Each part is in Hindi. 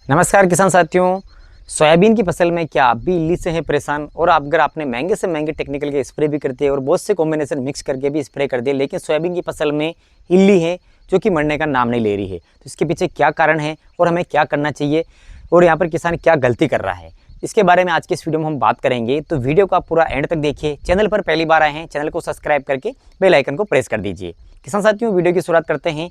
नमस्कार किसान साथियों। सोयाबीन की फसल में क्या आप भी इल्ली से हैं परेशान और अगर आपने महंगे से महंगे टेक्निकल के स्प्रे भी करते हैं और बहुत से कॉम्बिनेशन मिक्स करके भी स्प्रे कर दिए, लेकिन सोयाबीन की फसल में इल्ली है जो कि मरने का नाम नहीं ले रही है, तो इसके पीछे क्या कारण है और हमें क्या करना चाहिए और यहाँ पर किसान क्या गलती कर रहा है, इसके बारे में आज के इस वीडियो में हम बात करेंगे। तो वीडियो को आप पूरा एंड तक देखिए। चैनल पर पहली बार आए हैं, चैनल को सब्सक्राइब करके बेल आइकन को प्रेस कर दीजिए। किसान साथियों, वीडियो की शुरुआत करते हैं।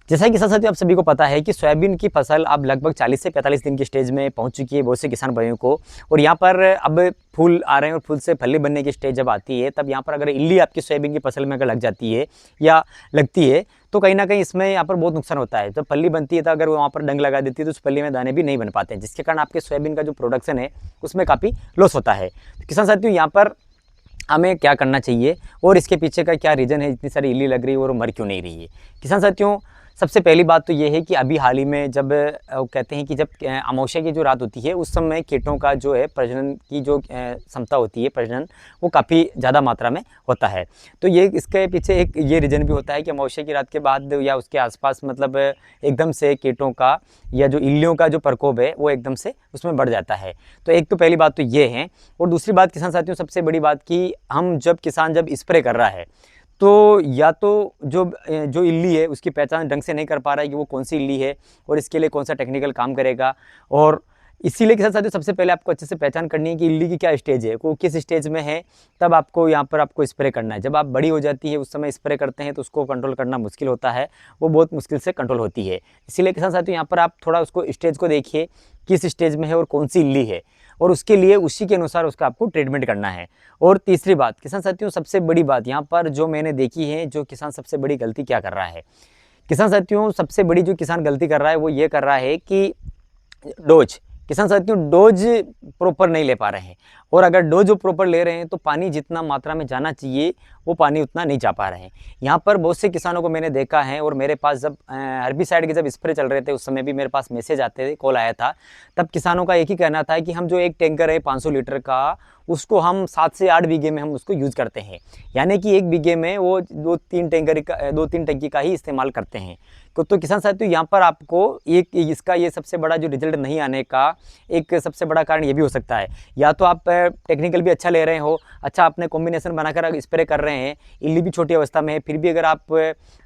जैसा कि किसान साथियों आप सभी को पता है कि सोयाबीन की फसल अब लगभग 40 से 45 दिन की स्टेज में पहुंच चुकी है बहुत से किसान भाइयों को, और यहाँ पर अब फूल आ रहे हैं और फूल से फली बनने की स्टेज जब आती है, तब यहाँ पर अगर इल्ली आपकी सोयाबीन की फसल में अगर लग जाती है या लगती है तो कहीं ना कहीं इसमें यहाँ पर बहुत नुकसान होता है। जब फली बनती है तो अगर वहाँ पर डंग लगा देती है तो उस फली में दाने भी नहीं बन पाते हैं, जिसके कारण आपके सोयाबीन का जो प्रोडक्शन है उसमें काफ़ी लॉस होता है। तो किसान साथियों, यहाँ पर हमें क्या करना चाहिए और इसके पीछे का क्या रीज़न है, इतनी सारी इल्ली लग रही है और मर क्यों नहीं रही है। किसान साथियों, सबसे पहली बात तो ये है कि अभी हाल ही में जब कहते हैं कि जब अमावस्या की जो रात होती है उस समय कीटों का जो है प्रजनन की जो क्षमता होती है, प्रजनन, वो काफ़ी ज़्यादा मात्रा में होता है। तो ये इसके पीछे एक ये रीज़न भी होता है कि अमावस्या की रात के बाद या उसके आसपास मतलब एकदम से कीटों का या जो इल्लियों का जो प्रकोप है वो एकदम से उसमें बढ़ जाता है। तो एक तो पहली बात तो ये है। और दूसरी बात किसान साथियों, सबसे बड़ी बात कि हम जब किसान जब स्प्रे कर रहा है तो या तो जो इल्ली है उसकी पहचान ढंग से नहीं कर पा रहा है कि वो कौन सी इल्ली है और इसके लिए कौन सा टेक्निकल काम करेगा। और इसीलिए किसान साथियों सबसे पहले आपको अच्छे से पहचान करनी है कि इल्ली की क्या स्टेज है, वो किस स्टेज में है, तब आपको यहाँ पर आपको स्प्रे करना है। जब आप बड़ी हो जाती है उस समय स्प्रे करते हैं तो उसको कंट्रोल करना मुश्किल होता है, वो बहुत मुश्किल से कंट्रोल होती है। इसीलिए किसान साथियों यहाँ पर आप थोड़ा उसको स्टेज को देखिए किस स्टेज में है और कौन सी इल्ली है, और उसके लिए उसी के अनुसार उसका आपको ट्रीटमेंट करना है। और तीसरी बात किसान साथियों, सबसे बड़ी बात यहाँ पर जो मैंने देखी है, जो किसान सबसे बड़ी गलती क्या कर रहा है, किसान साथियों सबसे बड़ी जो किसान गलती कर रहा है वो ये कर रहा है कि डोज, किसान साथियों डोज प्रॉपर नहीं ले पा रहे हैं। और अगर डोज जो प्रॉपर ले रहे हैं तो पानी जितना मात्रा में जाना चाहिए वो पानी उतना नहीं जा पा रहे हैं। यहाँ पर बहुत से किसानों को मैंने देखा है, और मेरे पास जब हर्बिसाइड के जब स्प्रे चल रहे थे उस समय भी मेरे पास मैसेज आते थे, कॉल आया था, तब किसानों का एक ही कहना था कि हम जो एक टैंकर है 500 लीटर का, उसको हम 7 से 8 बीघे में हम उसको यूज़ करते हैं, यानी कि एक बीघे में वो 2-3 टंकी का ही इस्तेमाल करते हैं। तो किसान साथियों यहाँ पर आपको एक इसका ये सबसे बड़ा जो रिजल्ट नहीं आने का एक सबसे बड़ा कारण ये भी हो सकता है, या तो आप टेक्निकल भी अच्छा ले रहे हो, अच्छा आपने कॉम्बिनेशन बनाकर स्प्रे कर रहे हैं, इल्ली भी छोटी अवस्था में है, फिर भी अगर आप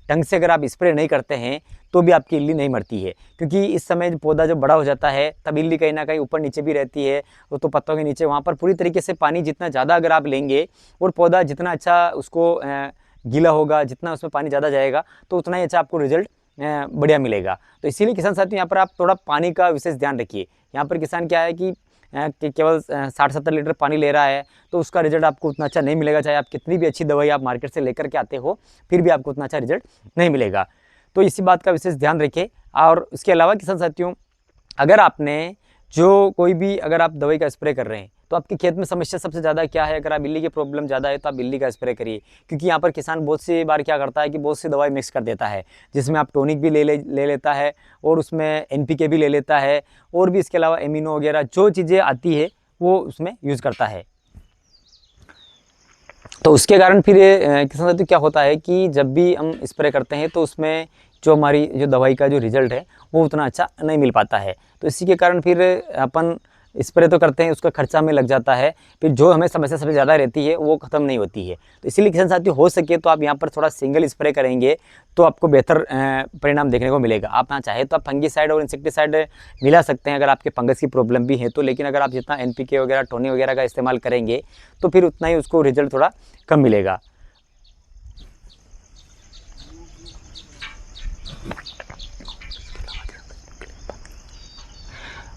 ढंग से अगर आप स्प्रे नहीं करते हैं तो भी आपकी इल्ली नहीं मरती है। क्योंकि इस समय पौधा जब बड़ा हो जाता है तब इल्ली कहीं ना कहीं ऊपर नीचे भी रहती है, वो तो पत्तों के नीचे, वहाँ पर पूरी तरीके से पानी जितना ज़्यादा अगर आप लेंगे और पौधा जितना अच्छा उसको गीला होगा, जितना उसमें पानी ज़्यादा जाएगा तो उतना ही अच्छा आपको रिजल्ट बढ़िया मिलेगा। तो इसीलिए किसान साथियों यहाँ पर आप थोड़ा पानी का विशेष ध्यान रखिए। यहाँ पर किसान क्या है कि केवल 60-70 लीटर पानी ले रहा है तो उसका रिजल्ट आपको उतना अच्छा नहीं मिलेगा, चाहे आप कितनी भी अच्छी दवाई आप मार्केट से लेकर के आते हो फिर भी आपको उतना अच्छा रिजल्ट नहीं मिलेगा। तो इसी बात का विशेष ध्यान रखिए। और इसके अलावा किसान साथियों, अगर आपने जो कोई भी अगर आप दवाई का स्प्रे कर रहे हैं तो आपके खेत में समस्या सबसे ज़्यादा क्या है, अगर आप इल्ली की प्रॉब्लम ज़्यादा है तो आप इल्ली का स्प्रे करिए। क्योंकि यहाँ पर किसान बहुत सी बार क्या करता है कि बहुत सी दवाई मिक्स कर देता है, जिसमें आप टॉनिक भी ले लेता है और उसमें एनपीके भी ले लेता है, और भी इसके अलावा एमिनो वगैरह जो चीज़ें आती है वो उसमें यूज़ करता है। तो उसके कारण फिर किसान साथियों क्या होता है कि जब भी हम स्प्रे करते हैं तो उसमें जो हमारी जो दवाई का जो रिजल्ट है वो उतना अच्छा नहीं मिल पाता है। तो इसी के कारण फिर अपन स्प्रे तो करते हैं, उसका खर्चा में लग जाता है, फिर जो हमें समस्या सबसे ज़्यादा रहती है वो ख़त्म नहीं होती है। तो इसीलिए किसान साथियों हो सके तो आप यहाँ पर थोड़ा सिंगल स्प्रे करेंगे तो आपको बेहतर परिणाम देखने को मिलेगा। आप यहाँ चाहे तो आप फंगीसाइड और इंसेक्टिसाइड मिला सकते हैं अगर आपके फंगस की प्रॉब्लम भी है तो, लेकिन अगर आप जितना एनपीके वगैरह टोनी वगैरह का इस्तेमाल करेंगे तो फिर उतना ही उसको रिजल्ट थोड़ा कम मिलेगा।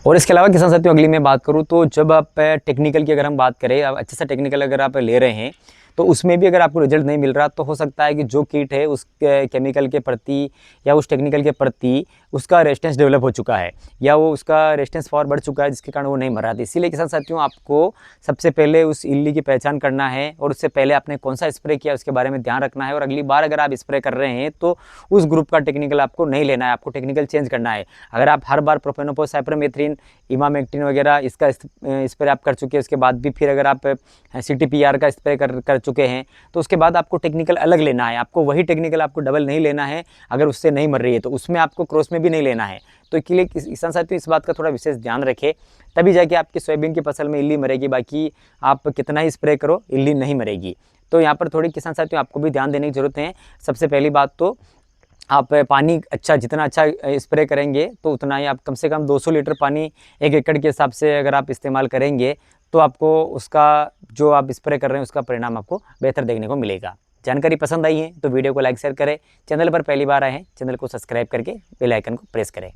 और इसके अलावा किसान साथियों अगली मैं बात करूँ तो जब आप टेक्निकल की अगर हम बात करें, अच्छे से टेक्निकल अगर आप ले रहे हैं तो उसमें भी अगर आपको रिजल्ट नहीं मिल रहा तो हो सकता है कि जो कीट है उस केमिकल के प्रति या उस टेक्निकल के प्रति उसका रेजिस्टेंस डेवलप हो चुका है या वो उसका रेजिस्टेंस पावर बढ़ चुका है, जिसके कारण वो नहीं मर रहा था। इसीलिए किसान साथियों आपको सबसे पहले उस इल्ली की पहचान करना है और उससे पहले आपने कौन सा स्प्रे किया उसके बारे में ध्यान रखना है। और अगली बार अगर आप स्प्रे कर रहे हैं तो उस ग्रुप का टेक्निकल आपको नहीं लेना है, आपको टेक्निकल चेंज करना है। अगर आप हर बार प्रोपेनोफॉस, साइपरमेथ्रिन, इमामेक्टिन वगैरह इसका स्प्रे आप कर चुके हैं, उसके बाद भी फिर अगर आप CTPR का स्प्रे कर चुके हैं, तो उसके बाद आपको टेक्निकल अलग लेना है। आपको वही टेक्निकल आपको डबल नहीं लेना है, अगर उससे नहीं मर रही है तो उसमें आपको क्रॉस में भी नहीं लेना है। तो इसके लिए किसान साथियों इस बात का थोड़ा विशेष ध्यान रखें, तभी जाके आपकी सोयाबीन की फसल में इल्ली मरेगी। बाकी आप कितना ही स्प्रे करो, इल्ली नहीं मरेगी। तो यहाँ पर थोड़ी किसान साथियों आपको भी ध्यान देने की ज़रूरत है। सबसे पहली बात तो आप पानी अच्छा, जितना अच्छा स्प्रे करेंगे तो उतना ही आप कम से कम 200 लीटर पानी 1 एकड़ के हिसाब से अगर आप इस्तेमाल करेंगे तो आपको उसका जो आप स्प्रे कर रहे हैं उसका परिणाम आपको बेहतर देखने को मिलेगा। जानकारी पसंद आई है तो वीडियो को लाइक शेयर करें। चैनल पर पहली बार आए हैं, चैनल को सब्सक्राइब करके बेल आइकन को प्रेस करें।